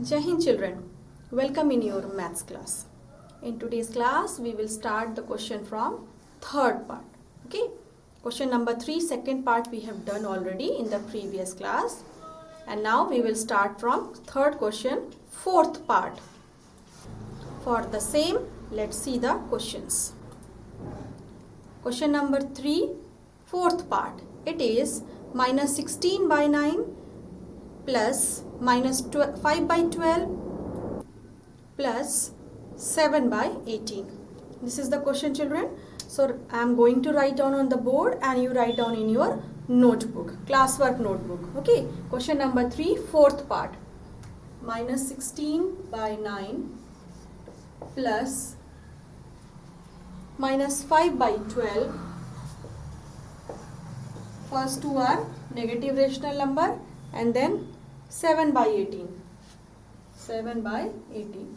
Jai Hind children, welcome in your maths class. In today's class, we will start the question from third part. Okay, question number 3, second part we have done already in the previous class. And now we will start from third question, fourth part. For the same, let's see the questions. Question number 3, fourth part. It is minus 16 by 9 plus minus 5 by 12 plus 7 by 18. This is the question, children. So I am going to write down on the board and you write down in your notebook, classwork notebook. Okay, question number 3, fourth part. Minus 16 by 9 plus minus 5 by 12. First two are negative rational number and then 7 by 18. 7 by 18.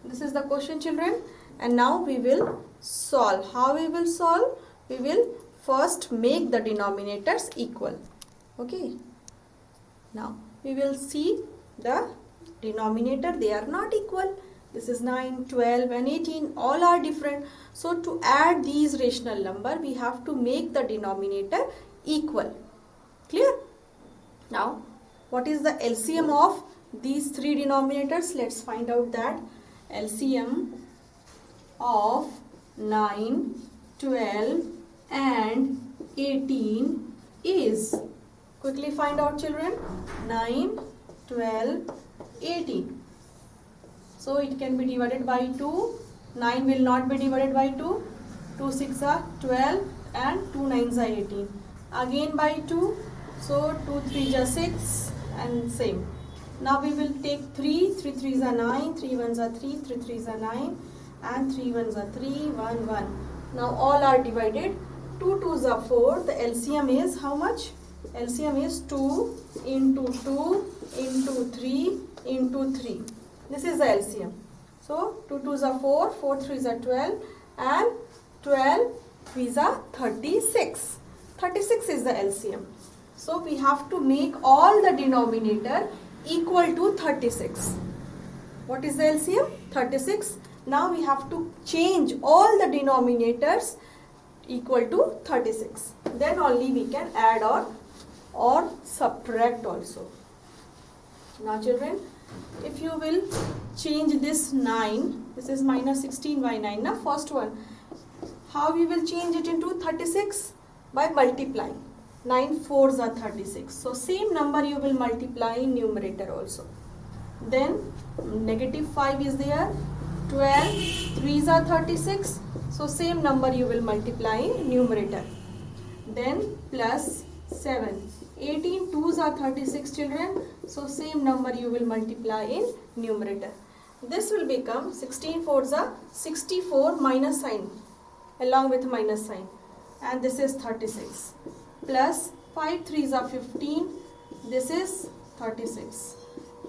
This is the question, children. And now we will solve. How we will solve? We will first make the denominators equal. Okay. Now we will see the denominator. They are not equal. This is 9, 12 and 18. All are different. So to add these rational number, we have to make the denominator equal. Clear? Now, what is the LCM of these three denominators? Let's find out that. LCM of 9, 12 and 18 is, quickly find out, children, 9, 12, 18. So it can be divided by 2. 9 will not be divided by 2. 2 6 are 12 and 2 9s are 18. Again by 2. So 2 3s are 6 and same. Now we will take 3. 3 3s are 9. 3 1s are 3. 3 3s are 9. And 3 1s are 3. 1 1. Now all are divided. 2 2s are 4. The LCM is how much? LCM is 2 into 2 into 3 into 3. This is the LCM. So 2 2s are 4. 4 3s are 12. And 12 3s are 36. 36 is the LCM. So we have to make all the denominator equal to 36. What is the LCM? 36. Now we have to change all the denominators equal to 36. Then only we can add or subtract also. Now children, if you will change this 9, this is minus 16 by 9, na first one. How we will change it into 36? By multiplying. 9 4s are 36. So same number you will multiply in numerator also. Then negative 5 is there. 12 3s are 36. So same number you will multiply in numerator. Then plus 7. 18 2s are 36, children. So same number you will multiply in numerator. This will become 16 4s are 64 minus sign along with minus sign. And this is 36. Plus 5 3s are 15. This is 36.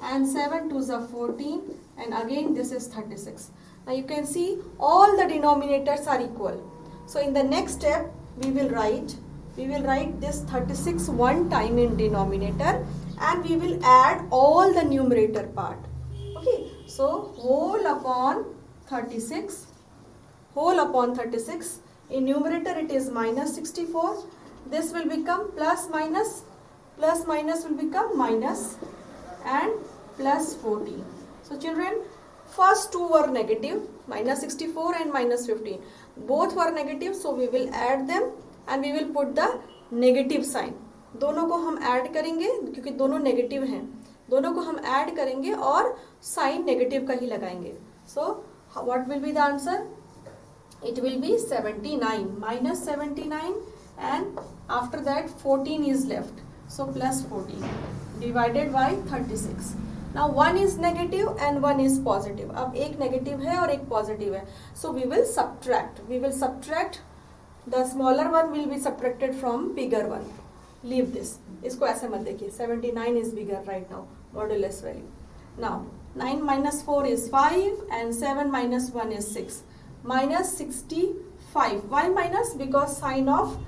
And 7 2s are 14. And again this is 36. Now you can see all the denominators are equal. So in the next step we will write this 36 one time in denominator and we will add all the numerator part. Okay. So whole upon 36. Whole upon 36. In numerator it is minus 64. This will become plus minus will become minus and plus 14. So children, first two were negative, minus 64 and minus 15. Both were negative, so we will add them and we will put the negative sign. दोनों को हम add करेंगे क्योंकि दोनों negative हैं. दोनों को हम ऐड करेंगे और साइन नेगेटिव का ही लगाएंगे. So what will be the answer? It will be 79, minus 79 and after that 14 is left. So plus 14 divided by 36. Now one is negative and one is positive. अब एक negative है और एक positive है. So we will subtract. The smaller one will be subtracted from bigger one. Leave this. इसको ऐसे मत देखिए. 79 is bigger right now. Modulus value. Now 9 minus 4 is 5 and 7 minus 1 is 6. Minus 65. Why minus? Because sign of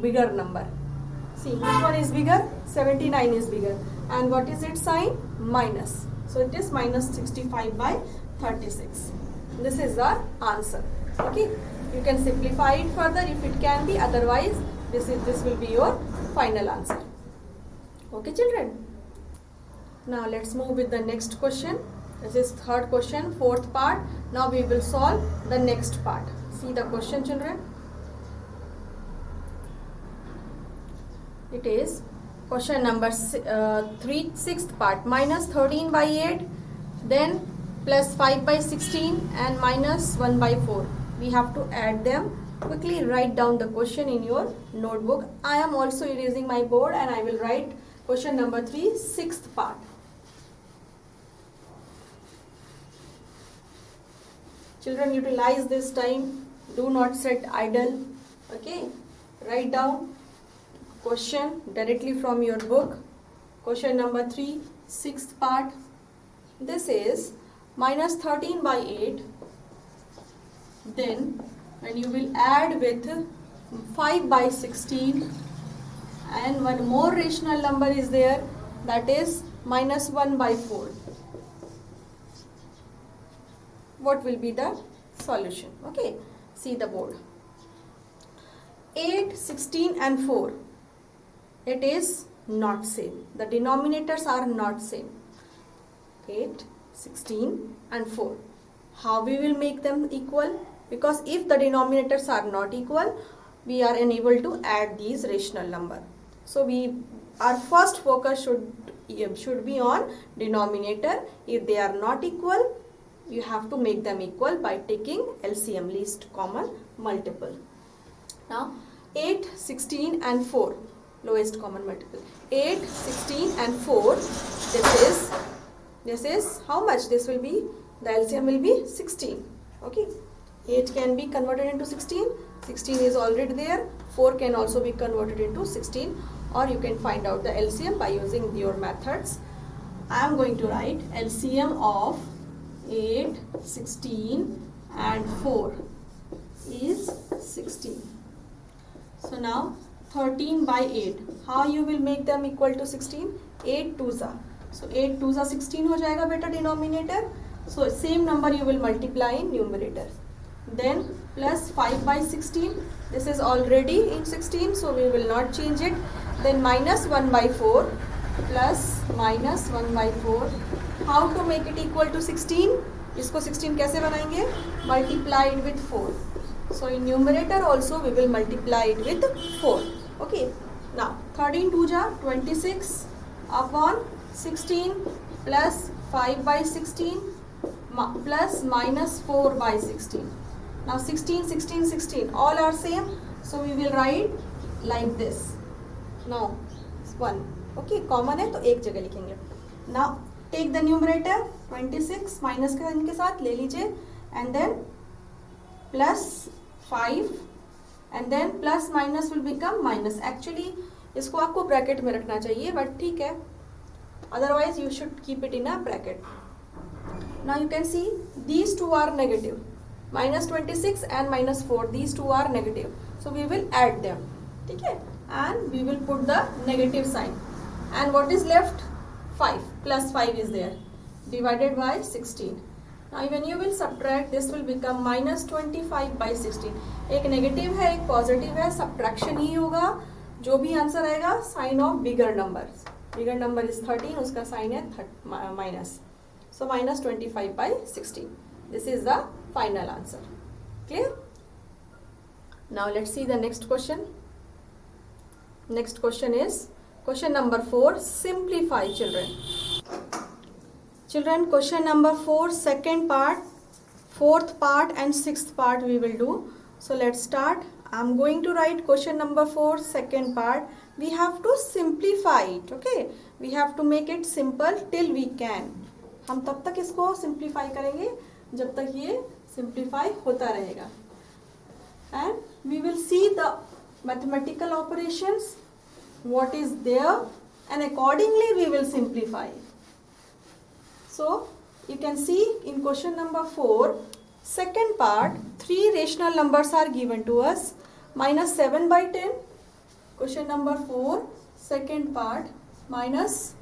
bigger number. See, which one is bigger? 79 is bigger. And what is its sign? Minus. So it is minus 65 by 36. This is the answer. Okay, you can simplify it further if it can be, otherwise this will be your final answer. Okay children, now let's move with the next question. This is third question, fourth part. Now we will solve the next part. See the question children. It is question number 3, sixth part. Minus 13 by 8, then plus 5 by 16 and minus 1 by 4. We have to add them. Quickly write down the question in your notebook. I am also erasing my board and I will write question number 3, sixth part. Children, utilize this time. Do not sit idle. Okay, write down question directly from your book. Question number 3, sixth part. This is minus 13 by 8. Then when you will add with 5 by 16 and one more rational number is there, that is minus 1 by 4. What will be the solution? Okay, see the board. 8, 16 and 4. It is not same. The denominators are not same. 8, 16 and 4. How we will make them equal? Because if the denominators are not equal, we are unable to add these rational number. So our first focus should be on denominator. If they are not equal, you have to make them equal by taking LCM, least common multiple. Now 8, 16 and 4, lowest common multiple. 8, 16 and 4, this is how much? This will be, the LCM will be 16. Okay, 8 can be converted into 16, 16 is already there, 4 can also be converted into 16, or you can find out the LCM by using your methods. I am going to write LCM of 8, 16 and 4 is 16. So now 13 by 8, how you will make them equal to 16? 8 2s are. So 8 2s are 16 हो जाएगा बेटा denominator. So same number you will multiply in numerator. Then plus 5 by 16, this is already in 16, so we will not change it. Then minus 1 by 4 plus minus 1 by 4. How to make it equal to 16? इसको 16 कैसे बनाएंगे? Multiply it with 4. So in numerator also we will multiply it with 4. Okay. Now 13 2 ja 26 upon 16 plus 5 by 16 plus minus 4 by 16. Now 16, 16, 16 all are same. So we will write like this. Now 1. Okay, common है तो एक जगह लिखेंगे. Now take the numerator 26 minus का इनके साथ ले लीजिए and then plus 5 and then plus minus will become minus. Actually इसको आपको ब्रैकेट में रखना चाहिए but ठीक है, otherwise you should keep it in a bracket. Now you can see these two are negative, minus 26 and minus 4, these two are negative, so we will add them. ठीक है, and we will put the negative sign, and what is left? 5 plus 5 is there divided by 16. Now when you will subtract, this will become minus 25 by 16. एक negative है एक positive है, subtraction ही होगा. जो भी answer आएगा sign of bigger number. Bigger number is 13, उसका sign है minus. So minus 25 by 16. This is the final answer. Clear? Now let's see the next question. Next question is question number 4. Simplify children. Children, question number 4, second part, fourth part and sixth part we will do. So let's start. I am going to write question number 4, second part. We have to simplify it. Okay, we have to make it simple till we can. हम तब तक इसको simplify करेंगे जब तक ये simplify होता रहेगा. And we will see the mathematical operations, what is there, and accordingly we will simplify. So you can see in question number 4, second part, 3 rational numbers are given to us. Minus 7 by 10. Question number 4, second part, minus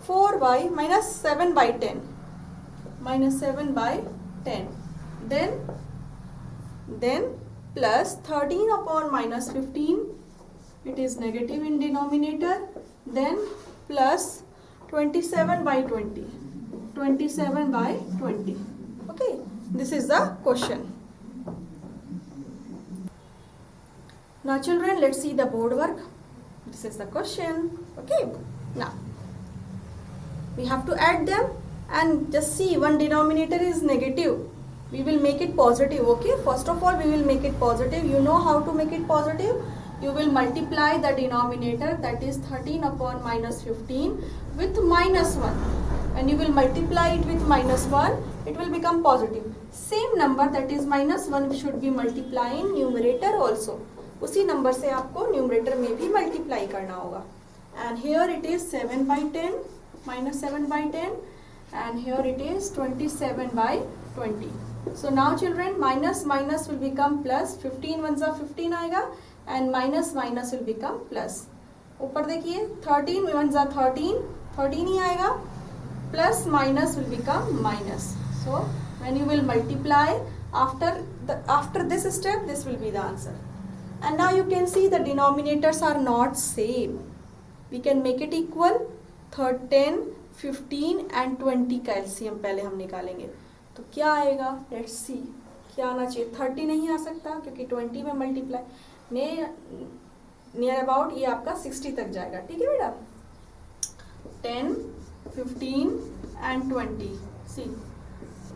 4 by minus 7 by 10, minus 7 by 10, then plus 13 upon minus 15, it is negative in denominator, then plus 27 by 20, 27 by 20. Okay, this is the question. Now children, let's see the board work. This is the question. Okay, now we have to add them, and just see, one denominator is negative, we will make it positive. Okay, first of all we will make it positive. You know how to make it positive. You will multiply the denominator, that is 13 upon minus 15, with minus 1, and you will multiply it with minus 1, it will become positive. Same number, that is minus 1, should be multiplying numerator also. उसी number से आपको numerator में भी multiply करना होगा. And here it is 7 by 10, minus 7 by 10, and here it is 27 by 20. So now children, minus minus will become plus, 15 ones are 15 आएगा, and minus minus will become plus. ऊपर देखिए 13 ones are 13, 13 ही आएगा, plus minus will become minus. So when you will multiply, after this step, this will be the answer. And now you can see the denominators are not same. We can make it equal. 10, 15 and 20 का LCM पहले हम निकालेंगे. तो क्या आएगा? Let's see. क्या आना चाहिए? 30 नहीं आ सकता क्योंकि 20 में मल्टीप्लाई नियर अबाउट ये आपका 60 तक जाएगा. ठीक है बेटा? 10, 15 and 20. See,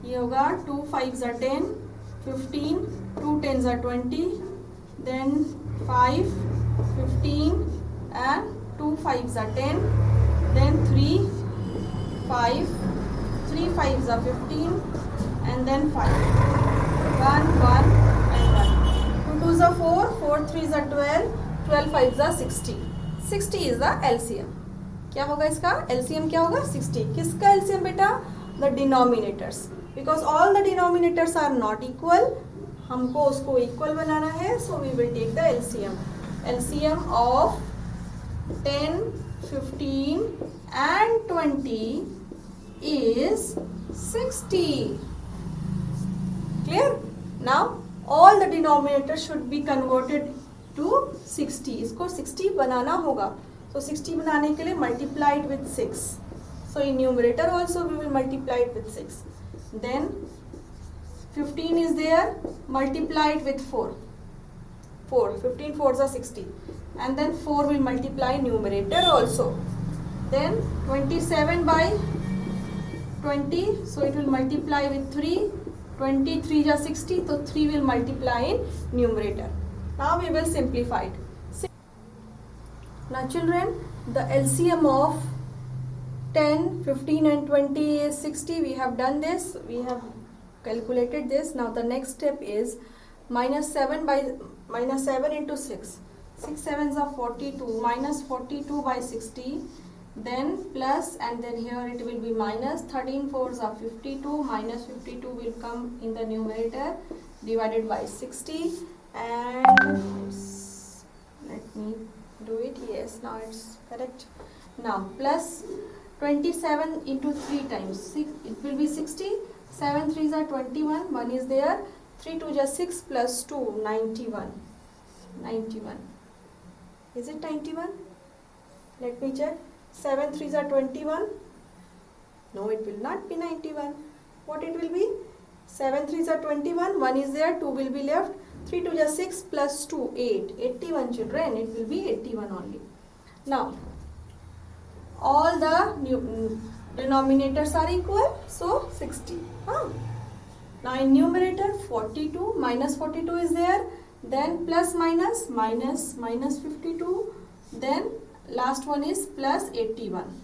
ये होगा 2 5s are 10, 15, 2 10s are 20. Then 5, 15 and 2 5s are 10. Then 3, 5, 3 5s are 15, and then 5. 1, 1 and 1. 2 2s are 4, 4 3s are 12, 12 5s are 60. 60 is the LCM. क्या होगा इसका? LCM क्या होगा? 60. किसका LCM बेटा? The denominators. Because all the denominators are not equal. हमको उसको equal बनाना है, so we will take the LCM. LCM of 10, 15 and 20 is 60. Clear? Now all the denominators should be converted to 60. इसको 60 बनाना होगा. So 60 बनाने के लिए multiply it with 6. So in numerator also we will multiply it with 6. Then 15 is there, multiply it with 4. 4, 15 4s are 60. And then 4 will multiply numerator also. Then 27 by 20, so it will multiply with 3. 23 is 60, so 3 will multiply in numerator. Now we will simplify it. Now children, the LCM of 10, 15 and 20 is 60. We have done this. We have calculated this. Now the next step is minus 7 into 6. 6 7s are 42, minus 42 by 60, then plus, and then here it will be minus. 13 4s are 52, minus 52 will come in the numerator, divided by 60, and let me do it. Yes, now it's correct. Now plus 27 into 3 times 6, it will be 60. 7 3s are 21, 1 is there, 3 2 is 6 plus 2, 91. 91. Is it 91? Let me check. 7 3s are 21. No, it will not be 91. What it will be? 7 3s are 21, 1 is there, 2 will be left. 3 2 is 6 plus 2, 8. 81 children, it will be 81 only. Now, all the denominators are equal, so 60. Now in numerator 42, minus 42 is there, then plus minus, minus 52, then last one is plus 81,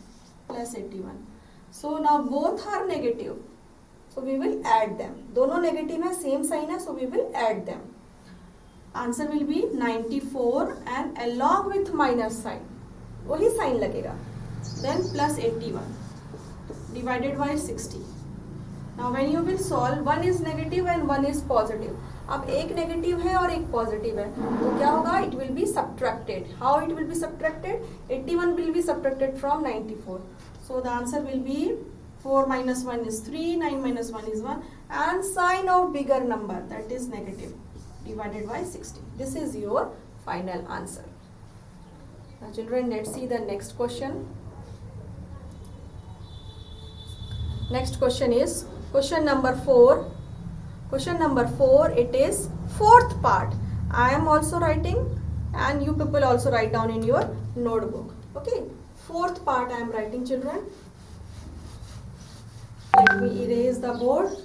plus 81. So now both are negative, so we will add them. दोनों negative है, same sign है, so we will add them. Answer will be 94 and along with minus sign, वही sign लगेगा. Then plus 81 divided by 60. Now when you will solve, one is negative and one is positive. अब एक negative है और एक positive है, तो क्या होगा? It will be subtracted. How it will be subtracted? 81 will be subtracted from 94. So the answer will be 4 minus 1 is 3, 9 minus 1 is 1, and sign of bigger number, that is negative, divided by 60. This is your final answer. Now children, let's see the next question. Next question is question number 4. Question number 4, it is fourth part. I am also writing and you people also write down in your notebook. Okay, fourth part I am writing, children. Let me erase the board.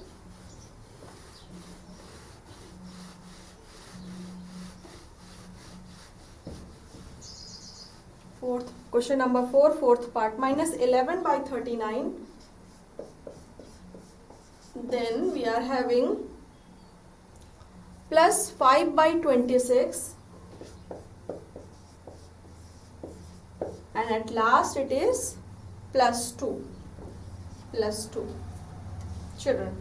Fourth, question number 4, fourth part, minus 11 by 39. Then we are having plus 5 by 26. And at last it is plus 2. Plus 2. Children,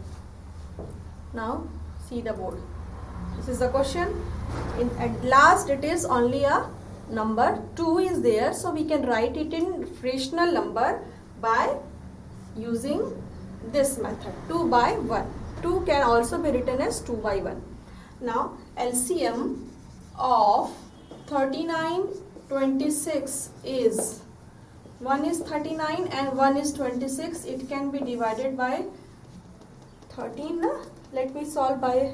now see the board. This is the question. At last it is only a number 2 is there, so we can write it in rational number by using this method, 2 by 1. 2 can also be written as 2 by 1. Now LCM of 39, 26 is, 1 is 39 and 1 is 26. It can be divided by 13. Let me solve by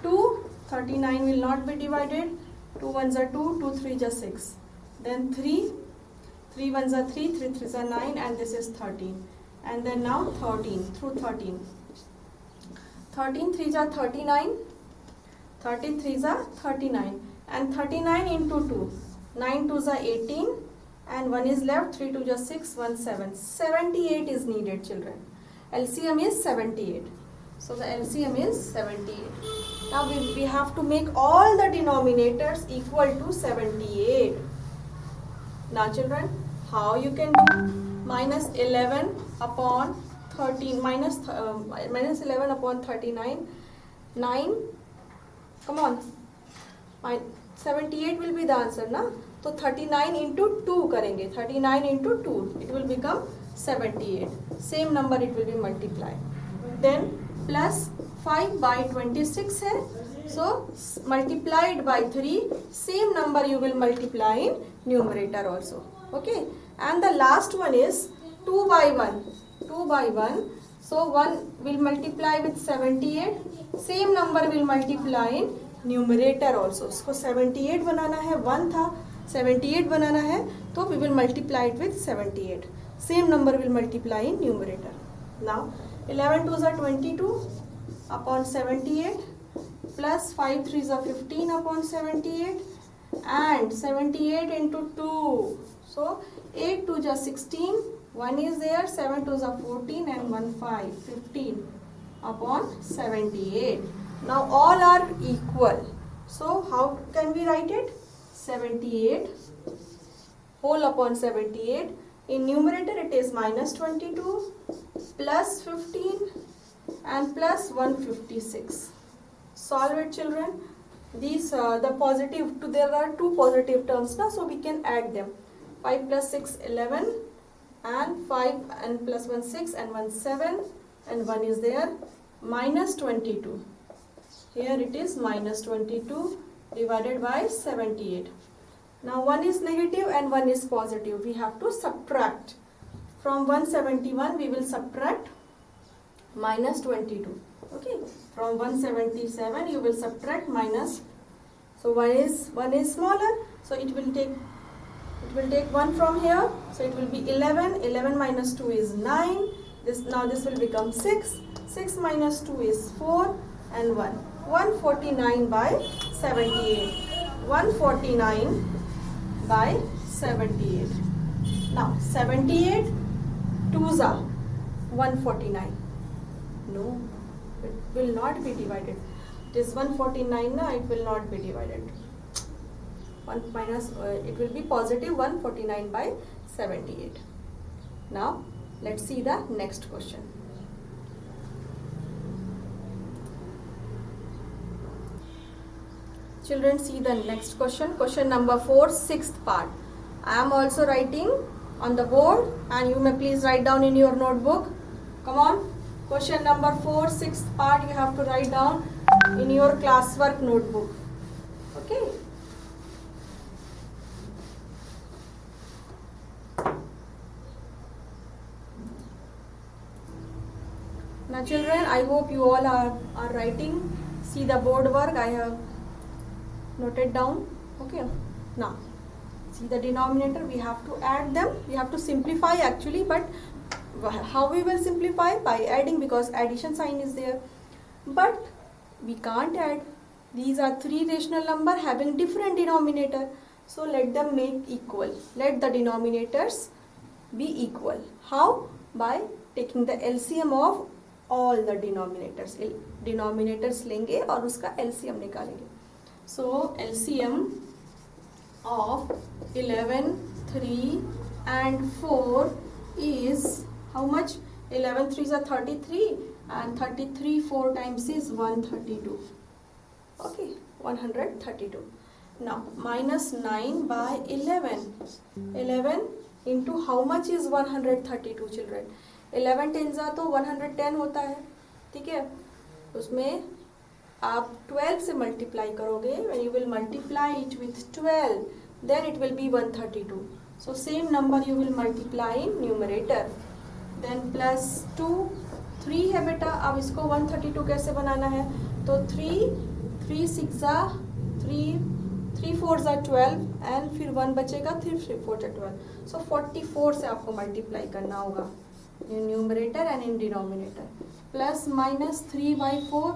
2. 39 will not be divided. 2 ones are 2, 2 threes are 6. Then 3, 3 ones are 3, 3 threes are 9, and this is 13. And then now 13 through 13. 13 threes are 39. 13 threes are 39. And 39 into 2. 9 twos are 18. And 1 is left. 3 twos are 6, 1 7. 78 is needed, children. LCM is 78. So the LCM is 78. Now we have to make all the denominators equal to 78. Now children, how you can do? Minus 11 upon 13, minus 11 upon 39, 9, come on, 78 will be the answer, na? So 39 into 2 karenge, 39 into 2, it will become 78. Same number it will be multiplied. Then plus 5 by 26 hai, so multiplied by 3, same number you will multiply in numerator also. Okay, and the last one is 2 by 1. 2 by 1, so 1 will multiply with 78, same number will multiply in numerator also. So 78 बनाना है, 1 था, 78 बनाना है, तो we will multiply it with 78. Same number will multiply in numerator. Now 11 twos are 22 upon 78 plus 5 threes are 15 upon 78 and 78 into 2. So 8 twos are 16, 1 is there, 7 twos are 14 and 1 5, 15 upon 78. Now all are equal. So how can we write it? 78 whole upon 78. In numerator it is minus 22 plus 15 and plus 156. Solve it, children. These the positive, there are two positive terms now, so we can add them. 5 plus 6 11 and 5 and plus 1 6 and 1 7 and 1 is there, minus 22. Here it is minus 22 divided by 78. Now 1 is negative and 1 is positive. We have to subtract. From 171 we will subtract minus 22. Okay. From 177 you will subtract minus. So 1 is smaller. So it will take 1 from here. So it will be 11. 11 minus 2 is 9. This will become 6. 6 minus 2 is 4 and 1. 149 by 78. 149 by 78. Now 78 twos are 149. No, it will not be divided. It is 149 now, it will not be divided. 1 minus, it will be positive 149 by 78. Now let's see the next question. Children, see the next question. Question number 4, sixth part. I am also writing on the board and you may please write down in your notebook. Come on, question number 4, 6th part you have to write down in your classwork notebook. Okay. Now children, I hope you all are writing. See the board work I have noted down. Okay. Now see the denominator, we have to add them. We have to simplify actually, but how we will simplify? By adding, because addition sign is there. But we can't add. These are three rational number having different denominator. So let them make equal. Let the denominators be equal. How? By taking the LCM of all the denominators. Denominators लेंगे और उसका LCM निकालेंगे. So LCM of 11, 3 and 4 is how much? 11 3s are 33 and 33 4 times is 132. Okay, 132. Now minus 9 by 11. 11 into how much is 132 children? 11 10s are तो 110 होता है. ठीक है, उसमें आप 12 से मल्टीप्लाई करोगे. When you will multiply it with 12, then it will be 132. So same number you will multiply in numerator. Then plus 2, 3 है बेटा. अब इसको 132 कैसे बनाना है? तो 3 6 are 3 4s are 12 and फिर 1 बचेगा, 3 4 are 12. So 44 से आपको मल्टीप्लाई करना होगा in numerator and in denominator. Plus minus 3 by 4.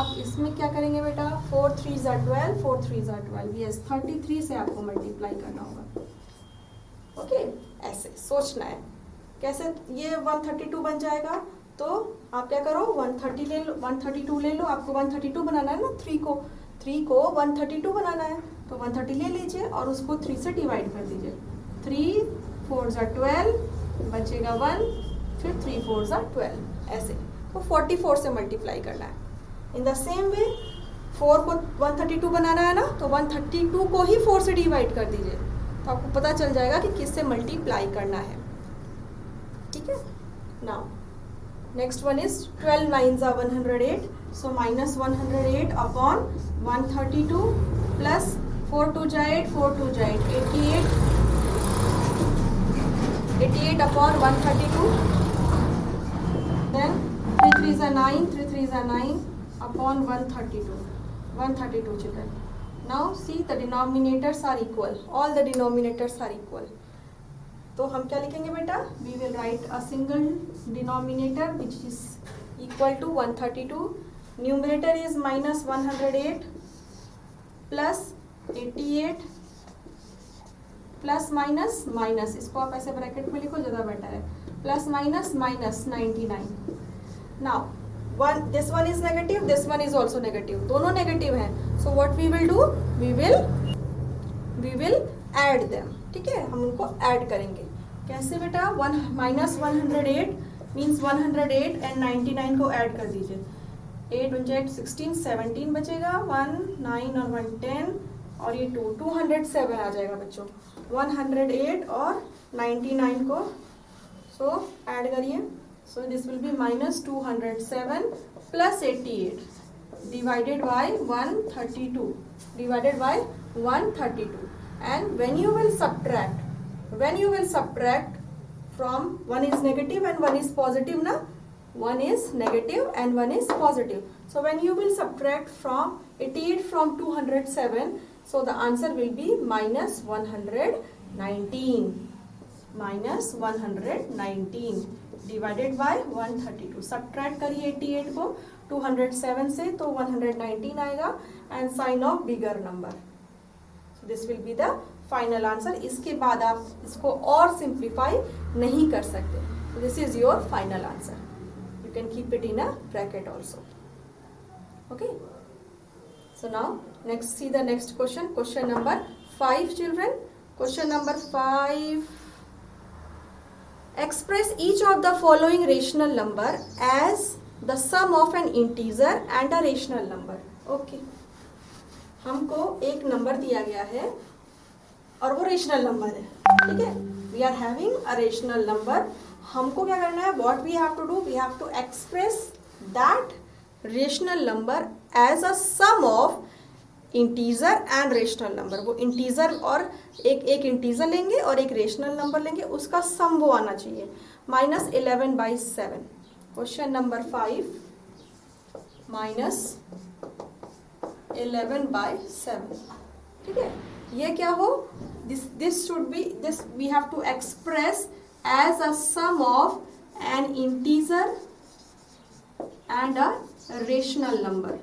अब इसमें क्या करेंगे बेटा? 4 3s are 12, 4 3s are 12. Yes, 33 से आपको मल्टीप्लाई करना होगा. ओके, ऐसे सोचना है. कैसे ये 132 बन जाएगा? तो आप क्या करो, 130 ले लो, 132 ले लो. आपको 132 बनाना है ना. 3 को 132 बनाना है तो 130 ले लीजिए और उसको 3 से डिवाइड कर दीजिए. 3 4s are 12, बचेगा 1, फिर 3 4s are 12. ऐसे तो 44 से मल्टीप्लाई करना है. इन द सेम वे 4 को 132 बनाना है ना, तो 132 को ही 4 से डिवाइड कर दीजिए तो आपको पता चल जाएगा कि किससे मल्टीप्लाई करना है. ठीक है. Now next one is 12 9s are 108. So minus 108 upon 132 plus 4 2 जा 8, 4 2 जा 8, 88 upon 132. Then 3 3s are 9, 3 3s are 9 upon 132 children. Now see the denominators are equal. All the denominators are equal. तो हम क्या लिखेंगे बेटा? We will write a single denominator which is equal to 132. Numerator is minus 108 plus 88 plus minus minus. इसको आप ऐसे bracket में लिखो, ज़्यादा बेटर है. Plus minus minus 99. Now, this one is negative, this one is also negative. दोनों negative हैं. So what we will do? We will add them. ठीक है, हम उनको add करेंगे. कैसे बेटा? minus 108 means 108 and 99 को add कर दीजिए. 8 1 8 16 17 बचेगा. 1 9 और 1 10 और ये 207 आ जाएगा बच्चों. 108 और 99 को सो ऐड करिए. So this will be minus 207 plus 88 divided by 132. Divided by 132. And when you will subtract from, one is negative and one is positive na? One is negative and one is positive. So when you will subtract from 88 from 207, so the answer will be minus 119. Minus 119 divided by 132. Subtract करिए 88 को 207 से तो 119 आएगा and sign of bigger number. So this will be the final answer. इसके बाद आप इसको और simplify नहीं कर सकते. So this is your final answer. You can keep it in a bracket also. Okay. So now next see the next question. Question number 5 children. Question number 5. Express each of the following rational number as the sum of an integer and a rational number. Okay. हमको एक number दिया गया है और वो rational number है. ठीक है. We are having a rational number. हमको क्या करना है, what we have to do, we have to express that rational number as a sum of integer and rational number. वो इंटीजर और एक इंटीजर लेंगे और एक रेशनल नंबर लेंगे, उसका सम वो आना चाहिए. -11/7. Question number 5, -11/7. ठीक है, ये क्या हो, this should be, this we have to express as a sum of an integer and a rational number.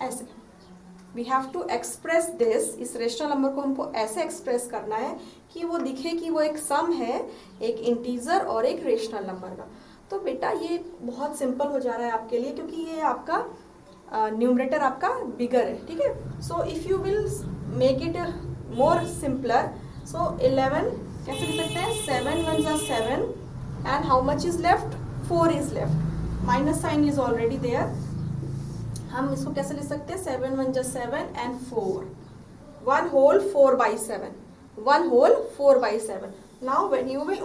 ऐसे we have to express this. इस रेशनल नंबर को हमको ऐसे एक्सप्रेस करना है कि वो दिखे कि वो एक सम है एक इंटीजर और एक रेशनल नंबर का. तो बेटा ये बहुत सिंपल हो जा रहा है आपके लिए, क्योंकि ये आपका न्यूमरेटर आपका बिगर है. ठीक है, so if you will make it more simpler, so 11 कैसे लिख सकते हैं, 7 1 जा 7 and how much is left, 4 is left. Minus sign is already there. हम इसको कैसे लिख सकते हैं, 7 1 जा 7 and 4, 1 whole 4/7, 1 whole 4/7. Now when you will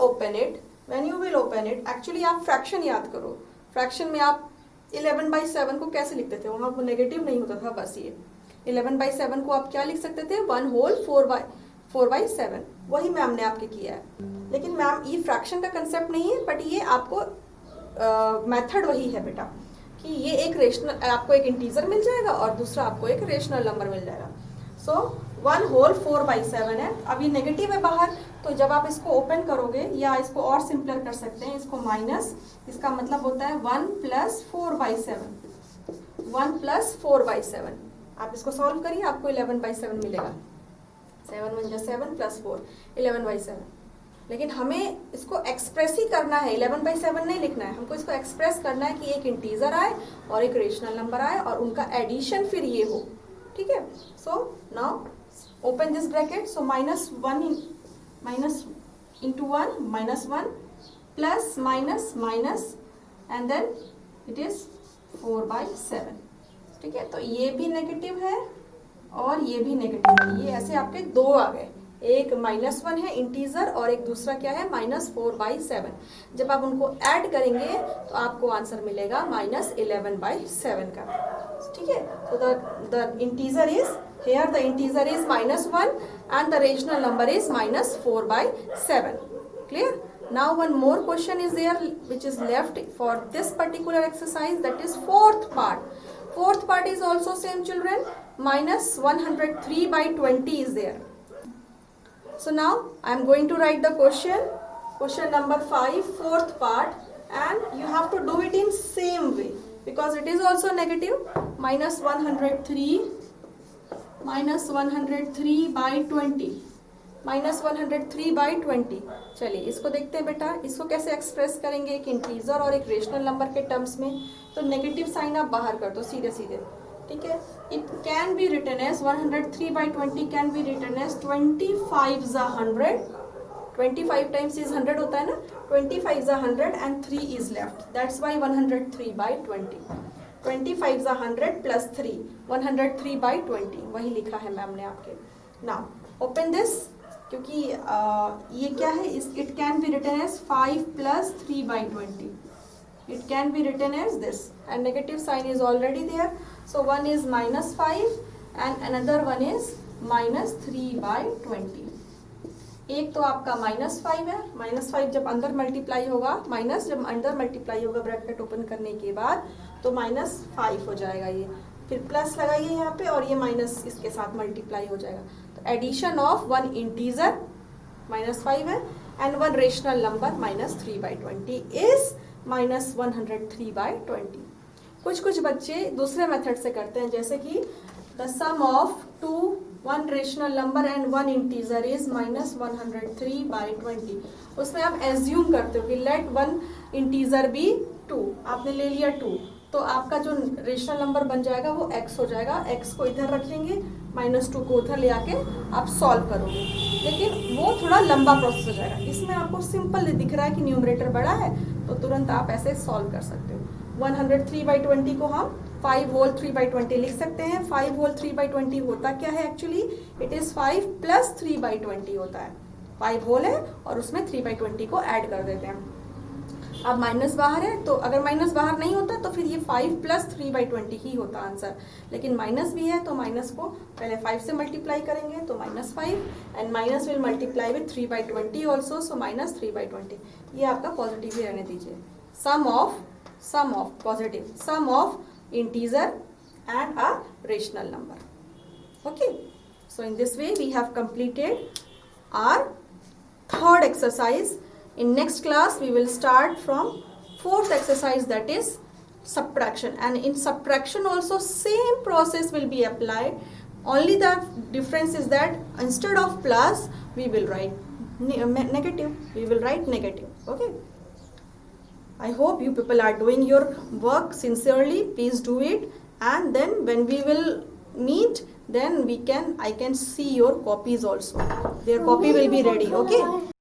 open it, actually आप फ्रैक्शन याद करो. फ्रैक्शन में आप 11/7 को कैसे लिखते थे, वहाँ वो नेगेटिव नहीं होता था. बस ये 11/7 को आप क्या लिख सकते थे, 1 whole 4/7. वही मैम ने आपके किया है. लेकिन मैम ये फ्रैक्शन का कंसेप्ट नहीं है, बट ये आपको मेथड वही है बेटा, कि ये एक रेशनल, आपको एक इंटीजर मिल जाएगा और दूसरा आपको एक रेशनल नंबर मिल जाएगा. सो 1 whole 4/7 है. अब ये नेगेटिव है बाहर, तो जब आप इसको ओपन करोगे, या इसको और सिंपलर कर सकते हैं, इसको माइनस, इसका मतलब होता है 1 + 4/7, 1 + 4/7. आप इसको सॉल्व करिए, आपको 11/7 मिलेगा. 7 1 जा 7 + 4, 11/7. लेकिन हमें इसको एक्सप्रेस ही करना है, 11/7 नहीं लिखना है. हमको इसको एक्सप्रेस करना है कि एक इंटीजर आए और एक रेशनल नंबर आए और उनका एडिशन फिर ये हो. ठीक है, so now open this bracket. So -1 into 1 -1 plus minus and then it is 4/7. ठीक है, तो ये भी नेगेटिव है और ये भी नेगेटिव है. ये ऐसे आपके दो आ गए, एक -1 है इंटीजर और एक दूसरा क्या है, -4/7. जब आप उनको ऐड करेंगे तो आपको आंसर मिलेगा -11/7 का. ठीक है, so the integer is here, the integer is -1 and the rational number is -4/7. Clear? Now one more question is there which is left for this particular exercise, that is fourth part. Fourth part is also same children, -103/20 is there. So now I am going to write the question number 5, fourth part, and you have to do it in same way because it is also negative. -103/20, -103/20. चलिए इसको देखते हैं बेटा, इसको कैसे express करेंगे एक integer और एक रेशनल नंबर के टर्म्स में. तो नेगेटिव साइन आप बाहर कर दो सीधे सीधे. ठीक है, it can be written as 103/20 can be written as 25 * 100. 25 times is 100 होता है ना, 25 * 100 and 3 is left, that's why 103/20. 25 * 100 plus 3, 103/20 वही लिखा है मैम ने आपके. नाउ ओपन दिस, क्योंकि ये क्या है, it can be written as 5 + 3/20. It can be written as this, and negative sign is already there. So one is -5 and another one is -3/20. एक तो आपका -5 है, -5 जब अंदर मल्टीप्लाई होगा, माइनस जब अंदर मल्टीप्लाई होगा ब्रैकेट ओपन करने के बाद, तो -5 हो जाएगा ये. फिर प्लस लगाइए यहाँ पे और ये माइनस इसके साथ मल्टीप्लाई हो जाएगा. तो एडिशन ऑफ वन इंटीजर -5 है and one rational number -3/20 is -103/20. कुछ बच्चे दूसरे मेथड से करते हैं, जैसे कि the sum of 2, 1 rational number and 1 integer is -103/20. उसमें आप एज्यूम करते हो कि लेट 1 इंटीजर बी 2. आपने ले लिया 2, तो आपका जो रेशनल नंबर बन जाएगा वो x हो जाएगा. x को इधर रखेंगे, -2 को उधर ले आके आप सॉल्व करोगे, लेकिन वो थोड़ा लंबा प्रोसेस हो जाएगा. इसमें आपको सिंपल दिख रहा है कि न्यूमरेटर बड़ा है, तो तुरंत आप ऐसे सॉल्व कर सकते हो. 103/20 को हम 5 होल 3/20 लिख सकते हैं। 5 होल 3/20 होता क्या है एक्चुअली, इट इज़ 5 प्लस 3/20 होता है। 5 होल है और उसमें 3/20 को ऐड कर देते हैं। अब माइनस बाहर है, तो अगर माइनस बाहर नहीं होता तो फिर ये 5 प्लस 3/20 ही होता आंसर, लेकिन माइनस भी है तो माइनस को पहले 5 से मल्टीप्लाई करेंगे तो -5 and minus will multiply with 3/20 also, so -3/20। ये आपका पॉजिटिव ही रहने दीजिए। Sum of positive sum of integer and a rational number. Okay, so in this way we have completed our third exercise. In next class we will start from fourth exercise, that is subtraction, and in subtraction also same process will be applied, only the difference is that instead of plus we will write negative, we will write negative. Okay, I hope you people are doing your work sincerely. Please do it, and then when we will meet, then I can see your copies also. Their copy will be ready. Okay.